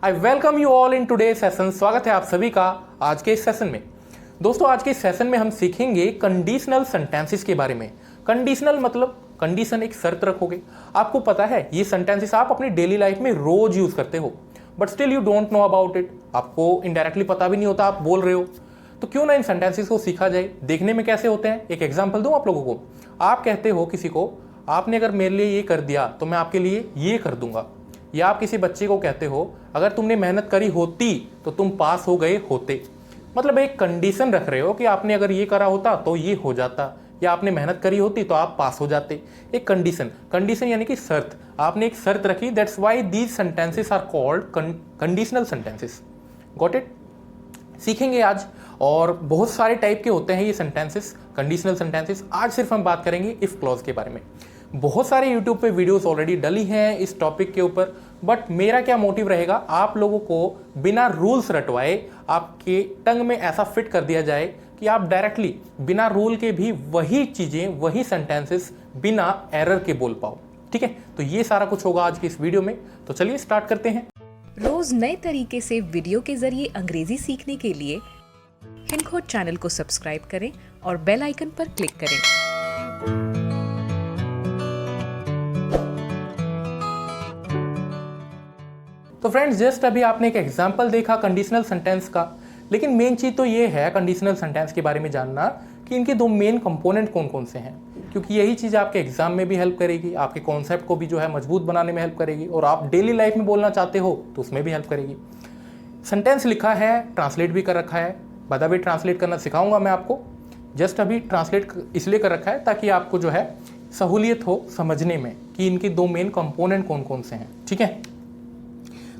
I welcome you all in today session. स्वागत है आप सभी का आज के इस सेशन में। दोस्तों आज के इस सेशन में हम सीखेंगे कंडीशनल सेंटेंसेस के बारे में। कंडीशनल मतलब कंडीशन, एक शर्त रखोगे। आपको पता है ये सेंटेंसेस आप अपनी डेली लाइफ में रोज यूज करते हो, but still you don't know about it. आपको इनडायरेक्टली पता भी नहीं होता आप बोल रहे हो, तो क्यों ना इन सेंटेंसेस को सीखा जाए। देखने में कैसे होते हैं, एक एग्जाम्पल दूं आप लोगों को। आप कहते हो किसी को, आपने अगर मेरे लिए ये कर दिया तो मैं आपके लिए ये कर दूंगा। या आप किसी बच्चे को कहते हो, अगर तुमने मेहनत करी होती तो तुम पास हो गए होते। मतलब एक कंडीशन रख रहे हो कि आपने अगर ये करा होता तो ये हो जाता, या आपने मेहनत करी होती तो आप पास हो जाते। एक कंडीशन यानी कि शर्त। आपने एक शर्त रखी, that's why these sentences are called conditional sentences. Got it. सीखेंगे आज, और बहुत सारे टाइप के होते हैं ये सेंटेंसेस, कंडीशनल सेंटेंसेस। आज सिर्फ हम बात करेंगे इफ क्लॉज के बारे में। बहुत सारे यूट्यूब पे वीडियोस ऑलरेडी डली हैं इस टॉपिक के ऊपर, बट मेरा क्या मोटिव रहेगा, आप लोगों को बिना रूल्स रटवाए आपके टंग में ऐसा फिट कर दिया जाए कि आप डायरेक्टली बिना रूल के भी वही चीजें, वही सेंटेंसेस बिना एरर के बोल पाओ। ठीक है, तो ये सारा कुछ होगा आज की इस वीडियो में। तो चलिए स्टार्ट करते हैं। रोज नए तरीके से वीडियो के जरिए अंग्रेजी सीखने के लिए हिंदखोज चैनल को सब्सक्राइब करें और बेल आइकन पर क्लिक करें। तो फ्रेंड्स, जस्ट अभी आपने एक एग्जांपल देखा कंडीशनल सेंटेंस का, लेकिन मेन चीज तो ये है कंडीशनल सेंटेंस के बारे में जानना कि इनके दो मेन कंपोनेंट कौन कौन से हैं, क्योंकि यही चीज आपके एग्जाम में भी हेल्प करेगी, आपके कॉन्सेप्ट को भी जो है मजबूत बनाने में हेल्प करेगी, और आप डेली लाइफ में बोलना चाहते हो तो उसमें भी हेल्प करेगी। सेंटेंस लिखा है, ट्रांसलेट भी कर रखा है। बाय द वे ट्रांसलेट करना सिखाऊंगा मैं आपको। जस्ट अभी ट्रांसलेट इसलिए कर रखा है ताकि आपको जो है सहूलियत हो समझने में कि इनके दो मेन कंपोनेंट कौन कौन से हैं। ठीक है,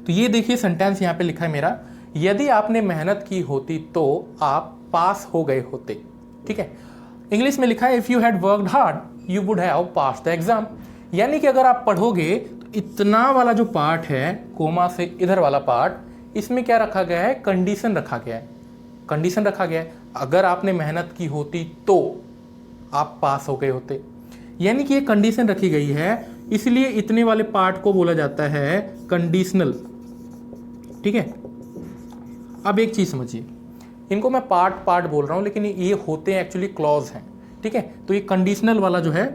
तो ये देखिए सेंटेंस यहाँ पे लिखा है मेरा, यदि आपने मेहनत की होती तो आप पास हो गए होते। ठीक है, इंग्लिश में लिखा है if you had worked hard you would have passed the exam. यानी कि अगर आप पढ़ोगे तो इतना वाला जो पार्ट है, कोमा से इधर वाला पार्ट, इसमें क्या रखा गया है, कंडीशन रखा गया है। कंडीशन रखा गया है, अगर आपने मेहनत की होती तो आप पास हो गए होते। यानी कि ये कंडीशन रखी गई है, इसलिए इतने वाले पार्ट को बोला जाता है कंडीशनल। ठीक है, अब एक चीज समझिए, इनको मैं पार्ट पार्ट बोल रहा हूं, लेकिन ये होते हैं एक्चुअली क्लॉज हैं। ठीक है, तो ये कंडीशनल वाला जो है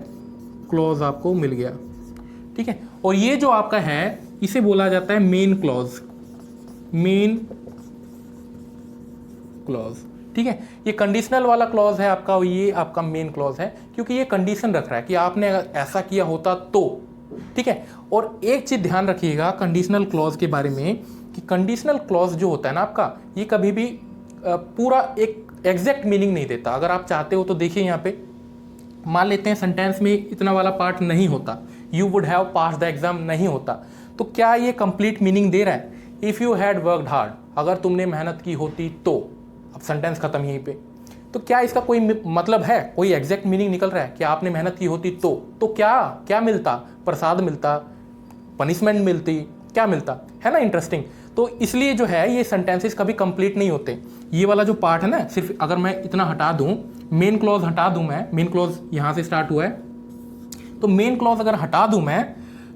क्लॉज आपको मिल गया। ठीक है, और ये जो आपका है इसे बोला जाता है मेन क्लॉज। मेन क्लॉज, ठीक है, ये कंडीशनल वाला क्लॉज है आपका, ये आपका मेन क्लॉज है, क्योंकि ये कंडीशन रख रहा है कि आपने ऐसा किया होता तो। ठीक है, और एक चीज ध्यान रखिएगा कंडीशनल क्लॉज के बारे में कि कंडीशनल क्लॉज जो होता है ना आपका, ये कभी भी पूरा एक एग्जैक्ट मीनिंग नहीं देता। अगर आप चाहते हो तो देखिए यहाँ पे, मान लेते हैं सेंटेंस में इतना वाला पार्ट नहीं होता, you would have pass the exam नहीं होता, तो क्या ये कंप्लीट मीनिंग दे रहा है? If you had worked hard, अगर तुमने मेहनत की होती तो। अब सेंटेंस खत्म यहीं पे। तो क्या इसका कोई मतलब है, कोई एग्जैक्ट मीनिंग निकल रहा है कि आपने मेहनत की होती तो क्या क्या मिलता? प्रसाद मिलता, पनिशमेंट मिलती, क्या मिलता? है ना इंटरेस्टिंग। तो इसलिए जो है ये सेंटेंसेस कभी कंप्लीट नहीं होते। ये वाला जो पार्ट है ना, सिर्फ अगर मैं इतना हटा दूं, मेन क्लॉज हटा दूं मैं, मेन क्लॉज यहां से स्टार्ट हुआ है, तो मेन क्लॉज अगर हटा दूं मैं,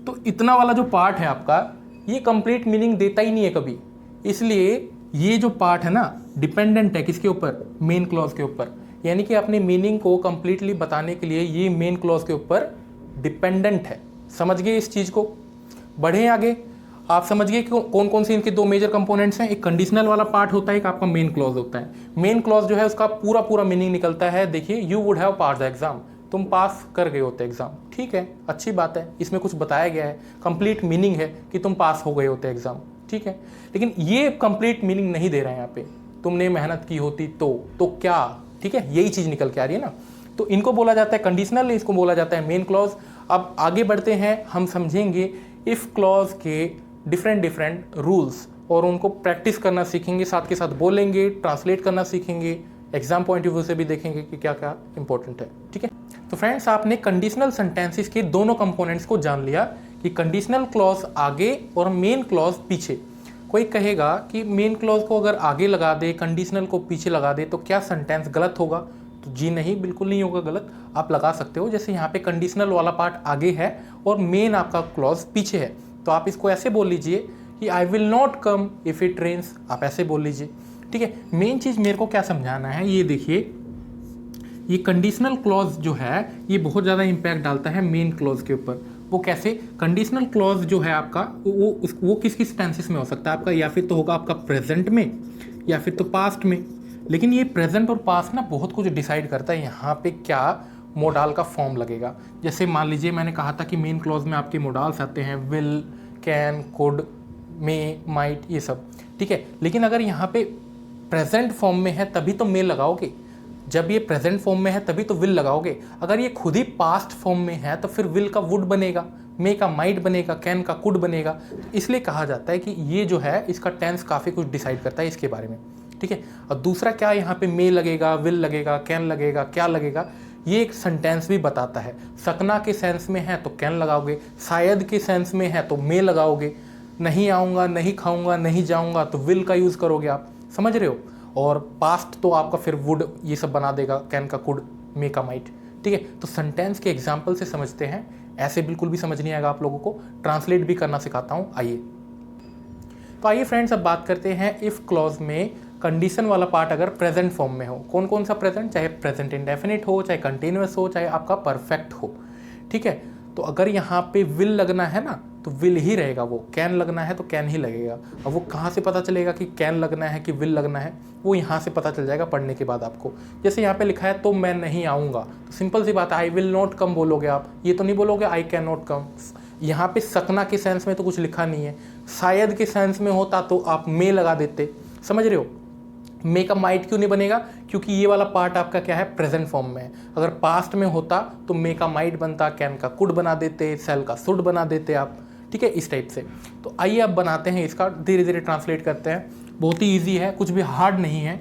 तो इतना वाला जो पार्ट है आपका, ये कंप्लीट मीनिंग देता ही नहीं है कभी। इसलिए ये जो पार्ट है ना, डिपेंडेंट है किसके ऊपर? मेन क्लॉज के ऊपर। यानी कि अपने मीनिंग को कंप्लीटली बताने के लिए ये मेन क्लॉज के ऊपर डिपेंडेंट है। समझ गए इस चीज को? बढ़े आगे। आप समझ गए कि कौन कौन से इनके दो मेजर कंपोनेंट्स हैं। एक कंडीशनल वाला पार्ट होता है, एक आपका मेन क्लॉज होता है। मेन क्लॉज जो है उसका पूरा पूरा मीनिंग निकलता है, देखिए, you would have pass the exam, तुम पास कर गए होते एग्जाम। ठीक है, अच्छी बात है, इसमें कुछ बताया गया है, कंप्लीट मीनिंग है कि तुम पास हो गए होते एग्जाम। ठीक है, लेकिन ये कंप्लीट मीनिंग नहीं दे रहे हैं यहाँ पे, तुमने मेहनत की होती तो क्या? ठीक है, यही चीज निकल के आ रही है ना। तो इनको बोला जाता है कंडीशनल, इसको बोला जाता है मेन क्लॉज। अब आगे बढ़ते हैं, हम समझेंगे इफ क्लॉज के डिफरेंट रूल्स, और उनको प्रैक्टिस करना सीखेंगे, साथ के साथ बोलेंगे, ट्रांसलेट करना सीखेंगे, एग्जाम पॉइंट ऑफ व्यू से भी देखेंगे कि क्या क्या इंपॉर्टेंट है। ठीक है, तो फ्रेंड्स, आपने कंडीशनल सेंटेंसेस के दोनों कंपोनेंट्स को जान लिया कि कंडीशनल क्लॉज आगे और मेन क्लॉज पीछे। कोई कहेगा कि मेन क्लॉज को अगर आगे लगा दे, कंडीशनल को पीछे लगा दे, तो क्या सेंटेंस गलत होगा? तो जी नहीं, बिल्कुल नहीं होगा गलत। आप लगा सकते हो, जैसे यहाँ पे कंडीशनल वाला पार्ट आगे है और मेन आपका क्लॉज पीछे है, तो आप इसको ऐसे बोल लीजिए कि I will not come if it rains, आप ऐसे बोल लीजिए। ठीक है, मेन चीज़ मेरे को क्या समझाना है, ये देखिए, ये कंडीशनल क्लॉज जो है ये बहुत ज़्यादा इम्पैक्ट डालता है मेन क्लॉज के ऊपर। वो कैसे? कंडीशनल क्लॉज जो है आपका वो किस किस टेंसेस में हो सकता है आपका, या फिर तो होगा आपका प्रेजेंट में या फिर तो पास्ट में। लेकिन ये प्रेजेंट और पास्ट ना बहुत कुछ डिसाइड करता है यहाँ पे क्या मोडाल का फॉर्म लगेगा। जैसे मान लीजिए मैंने कहा था कि मेन क्लॉज में आपके मोडाल्स आते हैं will, can, could, may, might, ये सब। ठीक है, लेकिन अगर यहाँ पे प्रेजेंट फॉर्म में है तभी तो मे लगाओगे, जब ये प्रेजेंट फॉर्म में है तभी तो विल लगाओगे। अगर ये खुद ही पास्ट फॉर्म में है तो फिर विल का वुड बनेगा, मे का माइट बनेगा, कैन का कुड बनेगा। इसलिए कहा जाता है कि ये जो है इसका टेंस काफ़ी कुछ डिसाइड करता है इसके बारे में। ठीक है, और दूसरा क्या, यहाँ पे मे लगेगा, विल लगेगा, कैन लगेगा, क्या लगेगा, ये एक सेंटेंस भी बताता है। सकना के सेंस में है तो कैन लगाओगे, शायद के सेंस में है तो मे लगाओगे, नहीं आऊँगा, नहीं खाऊंगा, नहीं जाऊँगा तो विल का यूज़ करोगे आप, समझ रहे हो। और पास्ट तो आपका फिर वुड ये सब बना देगा, कैन का कुड, मे का माइट। ठीक है, तो सेंटेंस के एग्जाम्पल से समझते हैं, ऐसे बिल्कुल भी समझ नहीं आएगा आप लोगों को, ट्रांसलेट भी करना सिखाता हूँ। आइए, तो आइए फ्रेंड्स अब बात करते हैं इफ़ क्लॉज में कंडीशन वाला पार्ट अगर प्रेजेंट फॉर्म में हो। कौन कौन सा प्रेजेंट? चाहे प्रेजेंट इंडेफिनिट हो, चाहे कंटिन्यूअस हो, चाहे आपका परफेक्ट हो। ठीक है, तो अगर यहाँ पे विल लगना है ना तो विल ही रहेगा, वो कैन लगना है तो कैन ही लगेगा। अब वो कहाँ से पता चलेगा कि कैन लगना है कि विल लगना है? वो यहाँ से पता चल जाएगा पढ़ने के बाद आपको। जैसे यहाँ पे लिखा है तो मैं नहीं आऊँगा, तो सिंपल सी बात है, आई विल नॉट कम बोलोगे आप, ये तो नहीं बोलोगे आई कैन नॉट कम। यहाँ पे सकना के सेंस में तो कुछ लिखा नहीं है, शायद के सेंस में होता तो आप मे लगा देते, समझ रहे हो। मे का माइट क्यों नहीं बनेगा? क्योंकि ये वाला पार्ट आपका क्या है, प्रेजेंट फॉर्म में है। अगर पास्ट में होता तो मे का माइट बनता, कैन का कुड बना देते, सेल का सुड बना देते आप। ठीक है, इस टाइप से। तो आइए अब बनाते हैं इसका, धीरे धीरे ट्रांसलेट करते हैं। बहुत ही ईजी है, कुछ भी हार्ड नहीं है।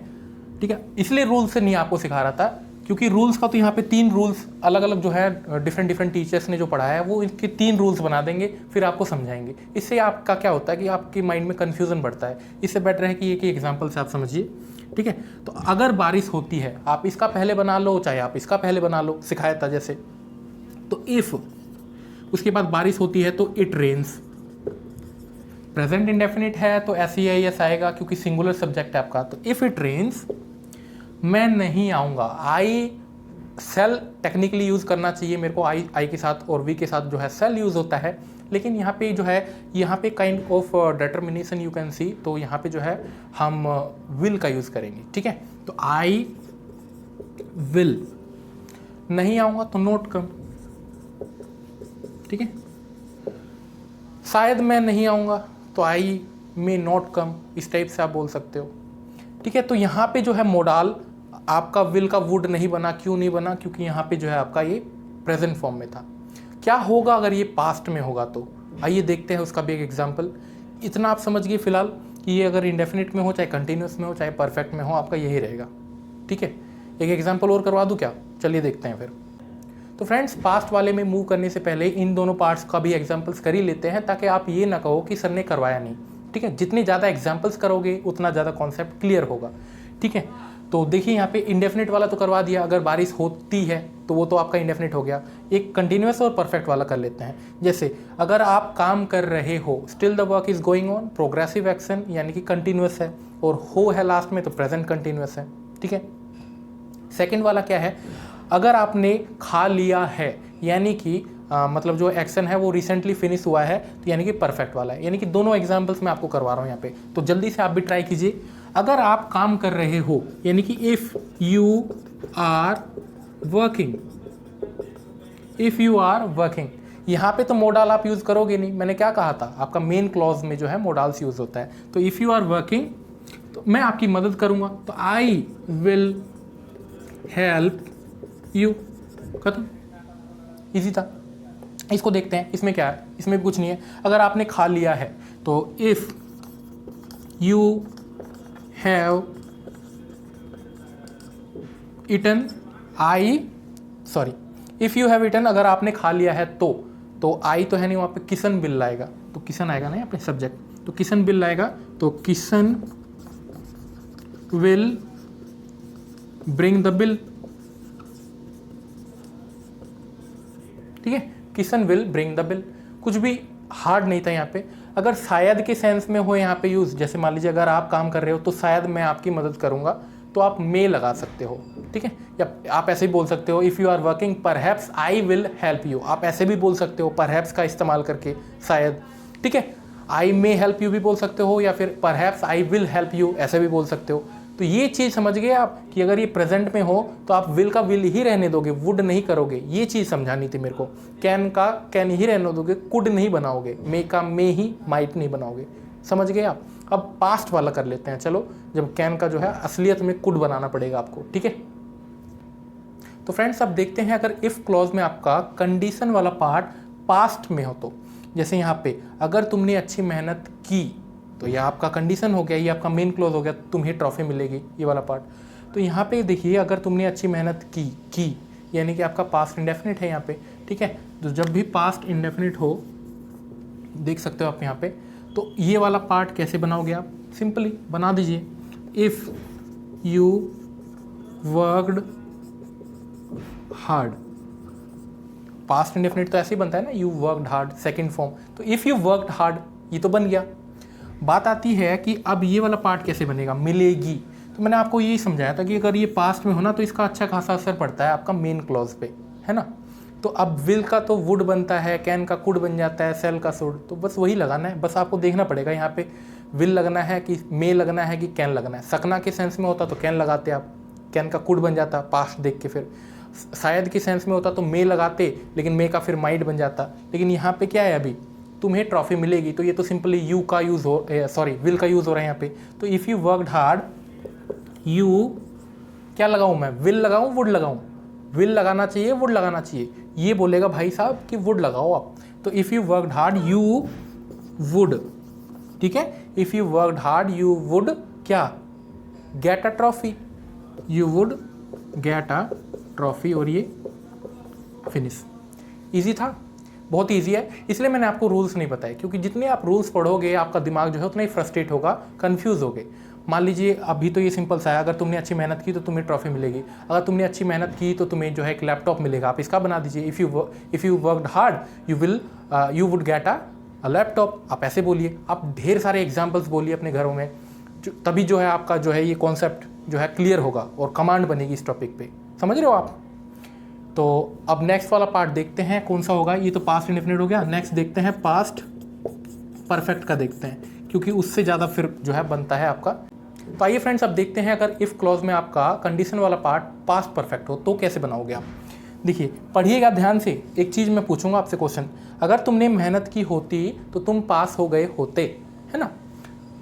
ठीक है, इसलिए रूल्स से नहीं आपको सिखा रहा था, क्योंकि रूल्स का तो यहाँ पे 3 रूल्स अलग अलग जो है डिफरेंट टीचर्स ने जो पढ़ाया है वो इनके 3 रूल्स बना देंगे, फिर आपको समझाएंगे। इससे आपका क्या होता है कि आपके माइंड में कन्फ्यूजन बढ़ता है। इससे बेटर है कि एक ही एग्जाम्पल से आप समझिए। ठीक है, तो अगर बारिश होती है, आप इसका पहले बना लो चाहे आप इसका पहले बना लो, सिखाया था जैसे। तो इफ़, उसके बाद बारिश होती है तो इट रेन्स। प्रेजेंट इंडेफिनिट है तो SEIS आएगा क्योंकि सिंगुलर सब्जेक्ट है आपका। तो इफ़ इट रेन्स, मैं नहीं आऊँगा। आई सेल टेक्निकली यूज़ करना चाहिए मेरे को, आई के साथ और वी के साथ जो है सेल यूज़ होता है, लेकिन यहाँ पे जो है, यहाँ पे kind of determination you can see, तो यहाँ पे जो है हम विल का यूज़ करेंगे। ठीक है, तो आई विल, नहीं आऊँगा तो नॉट कम। ठीक है, शायद मैं नहीं आऊँगा तो आई मे नॉट कम, इस टाइप से आप बोल सकते हो। ठीक है, तो यहाँ पे जो है मोडाल आपका विल का वुड नहीं बना। क्यों नहीं बना? क्योंकि यहाँ पे जो है आपका ये प्रेजेंट फॉर्म में था। क्या होगा अगर ये पास्ट में होगा? तो आइए देखते हैं उसका भी एक एग्जांपल। इतना आप समझ गए फिलहाल कि ये अगर इंडेफिनिट में हो, चाहे कंटिन्यूस में हो, चाहे परफेक्ट में हो, आपका यही रहेगा। ठीक है, एक एग्जाम्पल और करवा दूँ क्या? चलिए देखते हैं फिर। तो फ्रेंड्स, पास्ट वाले में मूव करने से पहले इन दोनों पार्ट्स का भी एग्जाम्पल्स कर ही लेते हैं, ताकि आप ये ना कहो कि सर ने करवाया नहीं। ठीक है, जितनी ज़्यादा एग्जाम्पल्स करोगे उतना ज़्यादा कॉन्सेप्ट क्लियर होगा। ठीक है, तो देखिए यहाँ पे इंडेफिनिट वाला तो करवा दिया, अगर बारिश होती है तो वो तो आपका इंडेफिनिट हो गया। एक कंटिन्यूस और परफेक्ट वाला कर लेते हैं। जैसे अगर आप काम कर रहे हो, still the work is going on, progressive action यानी कि कंटिन्यूस है, और हो है लास्ट में तो प्रेजेंट कंटिन्यूस है। ठीक है, सेकेंड वाला क्या है? अगर आपने खा लिया है, यानी कि मतलब जो एक्शन है वो रिसेंटली फिनिश हुआ है, तो यानी कि परफेक्ट वाला है। यानी कि दोनों एग्जाम्पल्स मैं आपको करवा रहा हूँ यहाँ पे, तो जल्दी से आप भी ट्राई कीजिए। अगर आप काम कर रहे हो, यानी कि if you are working, if you are working, यहाँ पे तो मोडाल आप यूज़ करोगे नहीं। मैंने क्या कहा था, आपका मेन क्लॉज में जो है मोडाल्स यूज़ होता है। तो इफ़ यू आर वर्किंग, तो मैं आपकी मदद करूँगा, तो आई विल हेल्प यू। खत्म, इजी था। इसको देखते हैं, इसमें क्या है? इसमें कुछ नहीं है। अगर आपने खा लिया है तो if you have eaten, if you have eaten, अगर आपने खा लिया है तो आई तो है नहीं, वहाँ पे किशन बिल लाएगा, तो किशन आएगा ना अपने सब्जेक्ट, तो किशन बिल लाएगा, तो Kishan will bring the bill. ठीक है, Kishan will bring the bill. कुछ भी हार्ड नहीं था यहाँ पे। अगर शायद के सेंस में हो यहाँ पे यूज़, जैसे मान लीजिए अगर आप काम कर रहे हो तो शायद मैं आपकी मदद करूँगा, तो आप मे लगा सकते हो, ठीक है। या आप ऐसे भी बोल सकते हो if you are working perhaps I will help you, आप ऐसे भी बोल सकते हो परहैप्स का इस्तेमाल करके, शायद, ठीक है। आई मे हेल्प यू भी बोल सकते हो, या फिर perhaps I will help you ऐसे भी बोल सकते हो। तो ये चीज़ समझ गए आप कि अगर ये प्रेजेंट में हो तो आप विल का विल ही रहने दोगे, वुड नहीं करोगे। ये चीज़ समझानी थी मेरे को। कैन का कैन ही रहने दोगे, कुड नहीं बनाओगे। मे का मे ही माइट नहीं बनाओगे, समझ गए आप। अब पास्ट वाला कर लेते हैं, चलो, जब कैन का जो है असलियत में कुड बनाना पड़ेगा आपको, ठीक है। तो फ्रेंड्स अब देखते हैं अगर इफ़ क्लॉज में आपका कंडीशन वाला पार्ट पास्ट में हो तो, जैसे यहाँ पे अगर तुमने अच्छी मेहनत की तो यह आपका कंडीशन हो गया, ये आपका मेन क्लॉज हो गया, तुम्हें ट्रॉफी मिलेगी, ये वाला पार्ट। तो यहाँ पे देखिए अगर तुमने अच्छी मेहनत की यानी कि आपका पास्ट इंडेफिनिट है यहाँ पे, ठीक है। तो जब भी पास्ट इंडेफिनिट हो, देख सकते हो आप यहाँ पे, तो ये वाला पार्ट कैसे बनाओगे आप, सिंपली बना दीजिए, if you worked hard. Past indefinite तो ऐसे ही बनता है ना, you worked hard, second form. तो इफ़ यू वर्कड हार्ड ये तो बन गया। बात आती है कि अब ये वाला पार्ट कैसे बनेगा, मिलेगी। तो मैंने आपको यही समझाया था कि अगर ये पास्ट में हो ना तो इसका अच्छा खासा असर पड़ता है आपका मेन क्लॉज पे, है ना। तो अब विल का तो वुड बनता है, कैन का कुड बन जाता है, सेल का सुड, तो बस वही लगाना है। बस आपको देखना पड़ेगा यहाँ पे विल लगना है कि मे लगना है कि कैन लगना है। सकना के सेंस में होता तो कैन लगाते आप, कैन का कुड बन जाता पास्ट देख के। फिर शायद के सेंस में होता तो मे लगाते, लेकिन मे का फिर माइट बन जाता। लेकिन यहाँ पे क्या है, अभी तुम्हें ट्रॉफी मिलेगी, तो ये तो सिंपली यू का यूज़ हो, सॉरी विल का यूज़ हो रहा है यहाँ पे। तो if you worked hard, you क्या लगाऊँ मैं, विल लगाऊँ वुड लगाऊँ, विल लगाना चाहिए वुड लगाना चाहिए, ये बोलेगा भाई साहब कि वुड लगाओ आप। तो if you worked hard you would, ठीक है, if you worked hard you would क्या, get a trophy, you would get a trophy, और ये फिनिश। इजी था, बहुत ईजी है, इसलिए मैंने आपको रूल्स नहीं बताए, क्योंकि जितने आप रूल्स पढ़ोगे आपका दिमाग जो है उतना ही फ्रस्ट्रेट होगा, कंफ्यूज होगे। मान लीजिए अभी तो ये सिंपल सा है, अगर तुमने अच्छी मेहनत की तो तुम्हें ट्रॉफी मिलेगी, अगर तुमने अच्छी मेहनत की तो तुम्हें जो है एक लैपटॉप मिलेगा, आप इसका बना दीजिए, if you worked hard you would get a laptop, आप ऐसे बोलिए। आप ढेर सारे एग्जाम्पल्स बोलिए अपने घरों में, तभी जो है आपका जो है ये कॉन्सेप्ट जो है क्लियर होगा और कमांड बनेगी इस टॉपिक पे, समझ रहे हो आप। तो अब नेक्स्ट वाला पार्ट देखते हैं कौन सा होगा। ये तो पास्ट इंडेफिनिट हो गया, नेक्स्ट देखते हैं पास्ट परफेक्ट का देखते हैं, क्योंकि उससे ज़्यादा फिर जो है बनता है आपका। तो आइए फ्रेंड्स अब देखते हैं अगर इफ़ क्लॉज में आपका कंडीशन वाला पार्ट पास्ट परफेक्ट हो तो कैसे बनाओगे आप। देखिए पढ़िएगा ध्यान से, एक चीज़ मैं पूछूंगा आपसे क्वेश्चन, अगर तुमने मेहनत की होती तो तुम पास हो गए होते, है ना।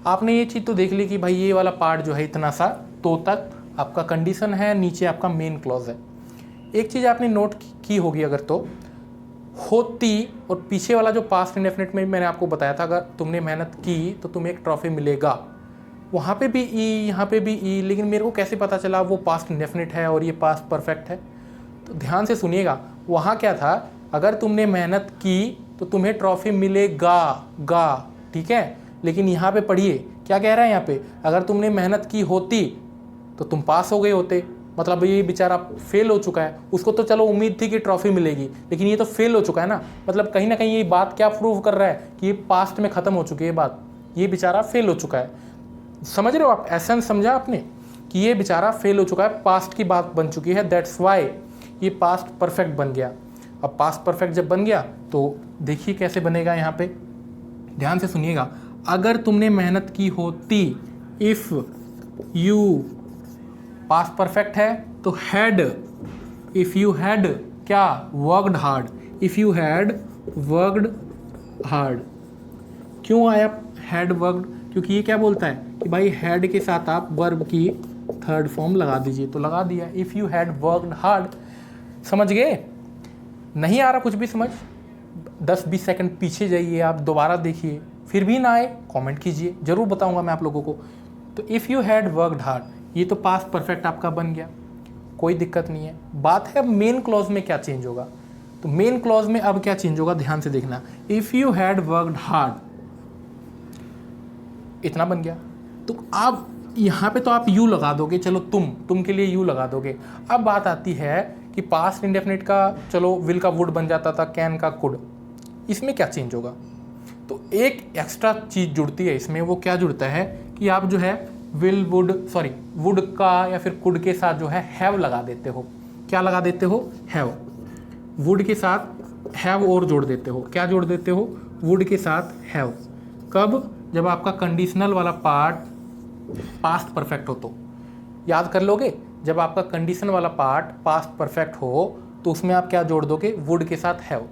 आपने ये चीज़ तो देख ली कि भाई ये वाला पार्ट जो है इतना सा, तो तक आपका कंडीशन है, नीचे आपका मेन क्लॉज है। एक चीज़ आपने नोट की होगी, अगर तो होती और पीछे वाला जो पास्ट इंडेफिनिट में मैंने आपको बताया था, अगर तुमने मेहनत की तो तुम्हें एक ट्रॉफी मिलेगा, वहाँ पे भी ई यहाँ पे भी ई, लेकिन मेरे को कैसे पता चला वो पास्ट इंडेफिनिट है और ये पास्ट परफेक्ट है। तो ध्यान से सुनिएगा, वहाँ क्या था, अगर तुमने मेहनत की तो तुम्हें ट्रॉफी मिलेगा गा, ठीक है। लेकिन यहाँ पे पढ़िए क्या कह रहा है यहाँ पे, अगर तुमने मेहनत की होती तो तुम पास हो गए होते, मतलब ये बेचारा फेल हो चुका है, उसको तो चलो उम्मीद थी कि ट्रॉफी मिलेगी, लेकिन ये तो फेल हो चुका है ना। मतलब कहीं ना कहीं ये बात क्या प्रूव कर रहा है कि ये पास्ट में ख़त्म हो चुकी है बात, ये बेचारा फेल हो चुका है। समझ रहे हो आप, एसेंस समझा आपने कि ये बेचारा फेल हो चुका है, पास्ट की बात बन चुकी है, दैट्स वाई ये पास्ट परफेक्ट बन गया। अब पास्ट परफेक्ट जब बन गया तो देखिए कैसे बनेगा, यहाँ पे ध्यान से सुनिएगा, अगर तुमने मेहनत की होती, इफ़ यू पास्ट परफेक्ट है तो हैड, इफ़ यू हैड क्या, worked hard, if you had worked hard. क्यों आया हैड वर्कड, क्योंकि ये क्या बोलता है कि भाई हैड के साथ आप वर्ब की थर्ड फॉर्म लगा दीजिए, तो लगा दिया, if you had worked hard. समझ गए, नहीं आ रहा कुछ भी समझ, 10-20 सेकंड पीछे जाइए, आप दोबारा देखिए, फिर भी ना आए कमेंट कीजिए, ज़रूर बताऊंगा मैं आप लोगों को। तो if you had worked hard, ये तो पास्ट परफेक्ट आपका बन गया, कोई दिक्कत नहीं है। बात है अब मेन क्लॉज में क्या चेंज होगा, तो मेन क्लॉज में अब क्या चेंज होगा, ध्यान से देखना, if you had worked hard, इतना बन गया। तो आप यहाँ पे तो आप यू लगा दोगे, चलो तुम के लिए यू लगा दोगे। अब बात आती है कि पास्ट इंडेफिनिट का चलो विल का वुड बन जाता था, कैन का कुड, इसमें क्या चेंज होगा। तो एक एक्स्ट्रा चीज़ जुड़ती है इसमें, वो क्या जुड़ता है कि आप जो है विल वुड का या फिर कुड के साथ जो है हैव लगा देते हो। क्या लगा देते हो? हैव। वुड के साथ हैव और जोड़ देते हो। क्या जोड़ देते हो? वुड के साथ हैव। कब? जब आपका कंडीशनल वाला पार्ट पास्ट परफेक्ट हो तो। याद कर लोगे, जब आपका कंडीशन वाला पार्ट पास्ट परफेक्ट हो तो उसमें आप क्या जोड़ दोगे? वुड के साथ हैव।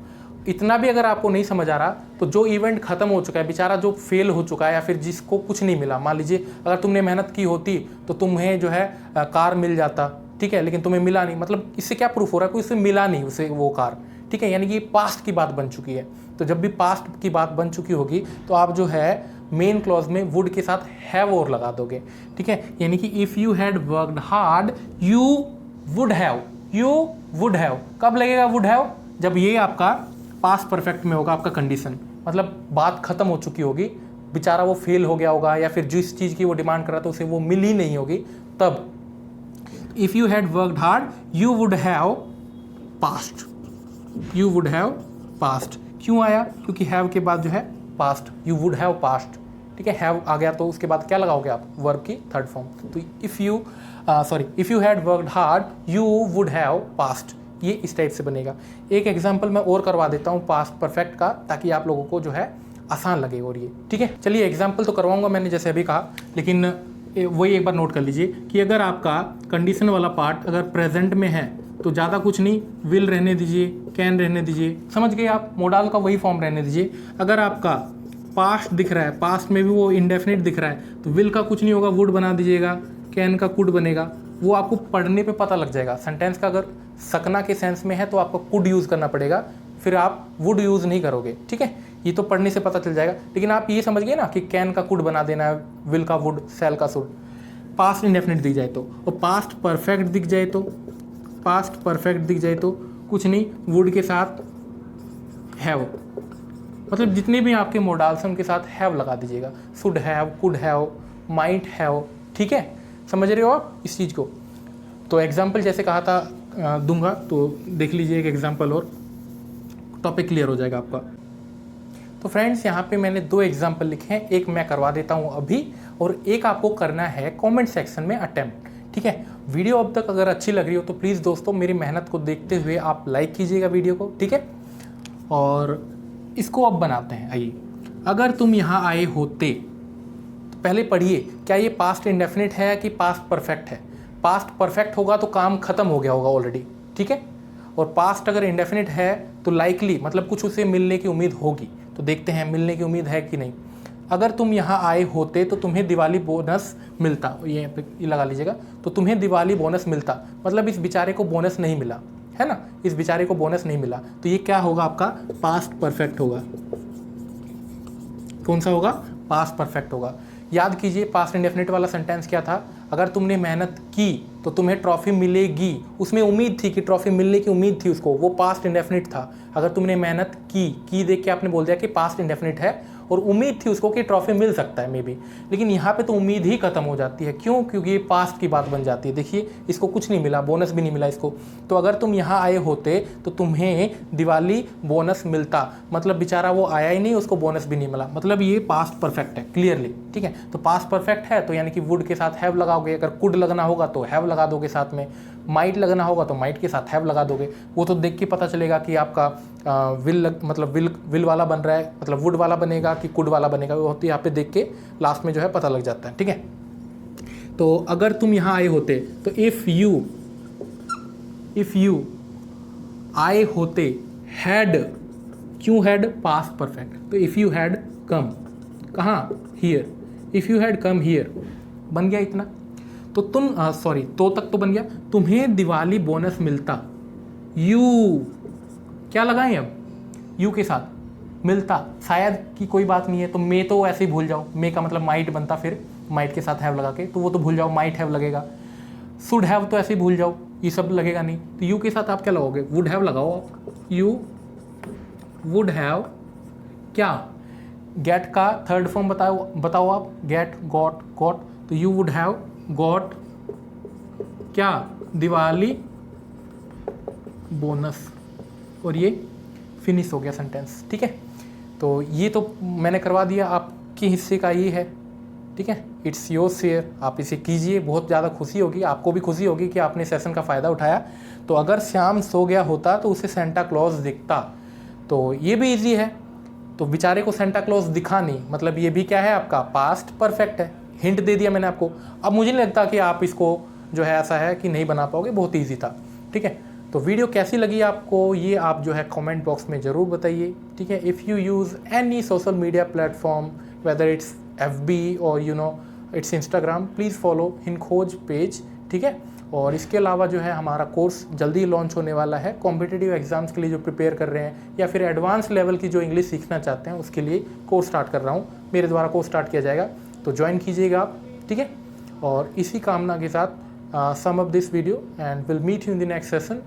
इतना भी अगर आपको नहीं समझ आ रहा तो जो इवेंट खत्म हो चुका है, बेचारा जो फेल हो चुका है या फिर जिसको कुछ नहीं मिला, मान लीजिए अगर तुमने मेहनत की होती तो तुम्हें जो है कार मिल जाता, ठीक है, लेकिन तुम्हें मिला नहीं, मतलब इससे क्या प्रूफ हो रहा है? कोई उससे मिला नहीं उसे वो कार, ठीक है, यानी कि पास्ट की बात बन चुकी है। तो जब भी पास्ट की बात बन चुकी होगी तो आप जो है मेन क्लॉज में वुड के साथ हैव और लगा दोगे, ठीक है, यानी कि if you had worked hard you would have. कब लगेगा वुड हैव? जब ये आपका पास्ट परफेक्ट में होगा, आपका कंडीशन, मतलब बात खत्म हो चुकी होगी, बेचारा वो फेल हो गया होगा या फिर जिस चीज़ की वो डिमांड कर रहा था उसे वो मिल ही नहीं होगी, तब if you had worked hard you would have past. You would have past क्यों आया? क्योंकि हैव के बाद जो है past, you would have past, ठीक है, हैव आ गया तो उसके बाद क्या लगाओगे आप? वर्ब की थर्ड फॉर्म। तो if you had worked hard you would have past, ये इस टाइप से बनेगा। एक एग्जांपल मैं और करवा देता हूँ पास्ट परफेक्ट का, ताकि आप लोगों को जो है आसान लगे और ये, ठीक है। चलिए एग्जांपल तो करवाऊंगा मैंने जैसे अभी कहा, लेकिन वही एक बार नोट कर लीजिए कि अगर आपका कंडीशन वाला पार्ट अगर प्रेजेंट में है तो ज़्यादा कुछ नहीं, विल रहने दीजिए, कैन रहने दीजिए, समझ गए आप, मोडाल का वही फॉर्म रहने दीजिए। अगर आपका पास्ट दिख रहा है, पास्ट में भी वो इंडेफिनिट दिख रहा है, तो विल का कुछ नहीं होगा, वुड बना दीजिएगा, कैन का कुड बनेगा, वो आपको पढ़ने पे पता लग जाएगा। सेंटेंस का अगर सकना के सेंस में है तो आपको कुड यूज़ करना पड़ेगा, फिर आप वुड यूज़ नहीं करोगे, ठीक है, ये तो पढ़ने से पता चल जाएगा। लेकिन आप ये समझ गए ना कि कैन का कुड बना देना है, विल का वुड, सेल का शुड। पास्ट इंडेफिनिट दिख जाए तो, और पास्ट परफेक्ट दिख जाए तो, पास्ट परफेक्ट दिख जाए तो कुछ नहीं, वुड के साथ हैव, मतलब जितने भी आपके मोडाल्स हैं उनके साथ हैव लगा दीजिएगा, should have, could have, might have, ठीक है, समझ रहे हो आप इस चीज़ को। तो एग्जाम्पल जैसे कहा था दूंगा, तो देख लीजिए एक एग्जाम्पल और टॉपिक क्लियर हो जाएगा आपका। तो फ्रेंड्स यहाँ पे मैंने 2 एग्जाम्पल लिखे हैं, एक मैं करवा देता हूँ अभी और एक आपको करना है कमेंट सेक्शन में अटेम्प्ट, ठीक है। वीडियो अब तक अगर अच्छी लग रही हो तो प्लीज़ दोस्तों मेरी मेहनत को देखते हुए आप लाइक कीजिएगा वीडियो को, ठीक है। और इसको अब बनाते हैं। आइए, अगर तुम यहाँ आए होते, तो पहले पढ़िए क्या ये पास्ट इंडेफिनिट है कि पास्ट परफेक्ट है। पास्ट परफेक्ट होगा तो काम खत्म हो गया होगा ऑलरेडी, ठीक है, और पास्ट अगर इंडेफिनिट है तो लाइकली, मतलब कुछ उसे मिलने की उम्मीद होगी। तो देखते हैं मिलने की उम्मीद है कि नहीं। अगर तुम यहाँ आए होते तो तुम्हें दिवाली बोनस मिलता, ये लगा लीजिएगा, तो तुम्हें दिवाली बोनस मिलता, मतलब इस बेचारे को बोनस नहीं मिला है ना, इस बेचारे को बोनस नहीं मिला, तो ये क्या होगा? आपका पास्ट परफेक्ट होगा। कौन सा होगा? पास्ट परफेक्ट होगा। याद कीजिए पास्ट इंडेफिनिट वाला सेंटेंस क्या था? अगर तुमने मेहनत की तो तुम्हें ट्रॉफी मिलेगी, उसमें उम्मीद थी कि ट्रॉफी मिलने की उम्मीद थी उसको, वो पास्ट इंडेफिनिट था। अगर तुमने मेहनत की देख के आपने बोल दिया कि पास्ट इंडेफिनिट है और उम्मीद थी उसको कि ट्रॉफी मिल सकता है मे बी, लेकिन यहाँ पे तो उम्मीद ही खत्म हो जाती है। क्यों? क्योंकि ये पास्ट की बात बन जाती है। देखिए इसको कुछ नहीं मिला, बोनस भी नहीं मिला इसको। तो अगर तुम यहाँ आए होते तो तुम्हें दिवाली बोनस मिलता, मतलब बेचारा वो आया ही नहीं, उसको बोनस भी नहीं मिला, मतलब ये पास्ट परफेक्ट है क्लियरली, ठीक है। तो पास्ट परफेक्ट है तो यानी कि वुड के साथ हैव लगाओगे, अगर कुड लगना होगा तो हैव लगा दोगे साथ में, माइट लगना होगा तो माइट के साथ हैव लगा दोगे। वो तो देख के पता चलेगा कि आपका मतलब विल वाला बन रहा है, मतलब वुड वाला बनेगा कि कुड वाला बनेगा, वो होती है यहाँ पे देख के लास्ट में जो है पता लग जाता है, ठीक है। तो अगर तुम यहाँ आए होते तो इफ़ यू आए होते, हैड, क्यों हैड? Past perfect. तो इफ़ यू हैड कम, कहाँ? Here, if you had come here, बन गया इतना। तो तुम तो तक तो बन गया, तुम्हें दिवाली बोनस मिलता, यू क्या लगाएं अब? यू के साथ मिलता, शायद की कोई बात नहीं है तो मे तो ऐसे ही भूल जाओ, मे का मतलब माइट बनता, फिर माइट के साथ हैव लगा के, तो वो तो भूल जाओ, माइट हैव लगेगा। शुड हैव तो ऐसे ही भूल जाओ, ये सब लगेगा नहीं। तो यू के साथ आप क्या लगाओगे? वुड हैव लगाओ, यू वुड हैव क्या? गेट का थर्ड फॉर्म बताओ आप, गेट, गॉट, गॉट, तो यू वुड हैव गॉट क्या? दिवाली बोनस, और ये फिनिश हो गया सेंटेंस, ठीक है। तो ये तो मैंने करवा दिया, आपके हिस्से का ये है, ठीक है। इट्स योर शेयर, आप इसे कीजिए, बहुत ज़्यादा खुशी होगी, आपको भी खुशी होगी कि आपने सेशन का फ़ायदा उठाया। तो अगर श्याम सो गया होता तो उसे सेंटा क्लॉज दिखता, तो ये भी इजी है। तो बेचारे को सेंटा क्लॉज दिखा नहीं, मतलब ये भी क्या है, आपका पास्ट परफेक्ट है। हिंट दे दिया मैंने आपको। अब मुझे नहीं लगता कि आप इसको जो है ऐसा है कि नहीं बना पाओगे, बहुत ईजी था, ठीक है। तो वीडियो कैसी लगी आपको, ये आप जो है कमेंट बॉक्स में ज़रूर बताइए, ठीक है। If you use any social media platform, whether it's FB और इट्स इंस्टाग्राम, प्लीज़ फॉलो हिनखोज पेज, ठीक है। और इसके अलावा जो है हमारा कोर्स जल्दी लॉन्च होने वाला है। कॉम्पिटिटिव एग्जाम्स के लिए जो प्रिपेयर कर रहे हैं या फिर एडवांस लेवल की जो इंग्लिश सीखना चाहते हैं, उसके लिए कोर्स स्टार्ट कर रहा हूँ, मेरे द्वारा कोर्स स्टार्ट किया जाएगा, तो ज्वाइन कीजिएगा आप, ठीक है। और इसी कामना के साथ sum up this video and will meet you in the next session.